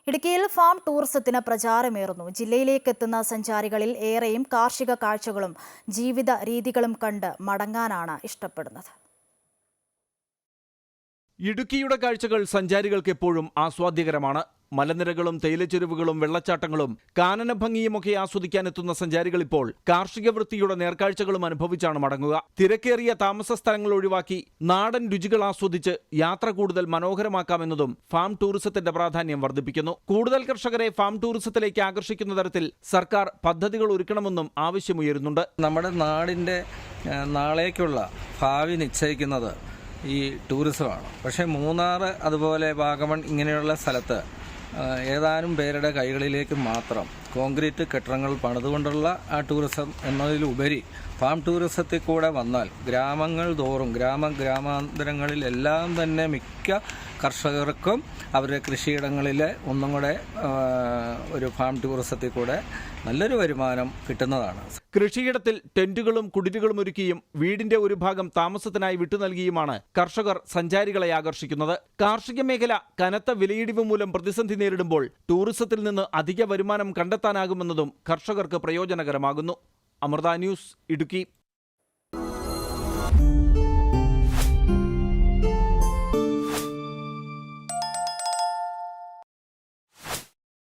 ഇടുക്കിയിൽ ഫാം ടൂറിസത്തിന് പ്രചാരമേറുന്നു. ജില്ലയിലേക്ക് എത്തുന്ന സഞ്ചാരികളിൽ ഏറെയും കാർഷിക കാഴ്ചകളും ജീവിത രീതികളും കണ്ട് മടങ്ങാനാണ് ഇഷ്ടപ്പെടുന്നത്. ഇടുക്കിയുടെ കാഴ്ചകൾ സഞ്ചാരികൾക്ക് എപ്പോഴും ആസ്വാദ്യകരമാണ്. മലനിരകളും തേയിലച്ചെരുവുകളും വെള്ളച്ചാട്ടങ്ങളും കാനനഭംഗിയുമൊക്കെ ആസ്വദിക്കാനെത്തുന്ന സഞ്ചാരികൾ ഇപ്പോൾ കാർഷിക വൃത്തിയുടെ നേർക്കാഴ്ചകളും അനുഭവിച്ചാണ് മടങ്ങുക. തിരക്കേറിയ താമസ സ്ഥലങ്ങൾ ഒഴിവാക്കി നാടൻ രുചികൾ ആസ്വദിച്ച് യാത്ര കൂടുതൽ മനോഹരമാക്കാമെന്നതും ഫാം ടൂറിസത്തിന്റെ പ്രാധാന്യം വർദ്ധിപ്പിക്കുന്നു. കൂടുതൽ കർഷകരെ ഫാം ടൂറിസത്തിലേക്ക് ആകർഷിക്കുന്ന തരത്തിൽ സർക്കാർ പദ്ധതികൾ ഒരുക്കണമെന്നും ആവശ്യമുയരുന്നുണ്ട്. നമ്മുടെ നാടിന്റെ നാളേക്കുള്ള ഭാവി നിശ്ചയിക്കുന്നത് ഈ ടൂറിസമാണ്. പക്ഷേ മൂന്നാർ അതുപോലെ വാഗമൺ ഇങ്ങനെയുള്ള സ്ഥലത്ത് ഏതാനും പേരുടെ കൈകളിലേക്ക് മാത്രം കോൺക്രീറ്റ് കെട്ടിടങ്ങൾ പണിതുകൊണ്ടുള്ള ആ ടൂറിസം എന്നതിലുപരി ഫാം ടൂറിസത്തിൽ കൂടെ വന്നാൽ ഗ്രാമങ്ങൾ തോറും ഗ്രാമാന്തരങ്ങളിലെല്ലാം തന്നെ മിക്ക കർഷകർക്കും അവരുടെ കൃഷിയിടങ്ങളിൽ ഒന്നും കൂടെ ഒരു ഫാം ടൂറിസത്തിൽ കൂടെ നല്ലൊരു വരുമാനം കിട്ടുന്നതാണ്. കൃഷിയിടത്തിൽ ടെന്റുകളും കുടിലുകളും ഒരുക്കിയും വീടിന്റെ ഒരു ഭാഗം താമസത്തിനായി വിട്ടു നൽകിയുമാണ് കർഷകർ സഞ്ചാരികളെ ആകർഷിക്കുന്നത്. കാർഷിക മേഖല കനത്ത വിലയിടിവ് മൂലം പ്രതിസന്ധി നേരിടുമ്പോൾ ടൂറിസത്തിൽ നിന്ന് അധിക വരുമാനം കണ്ടെത്താനാകുമെന്നതും കർഷകർക്ക് പ്രയോജനകരമാകുന്നു. അമൃത ന്യൂസ്, ഇടുക്കി.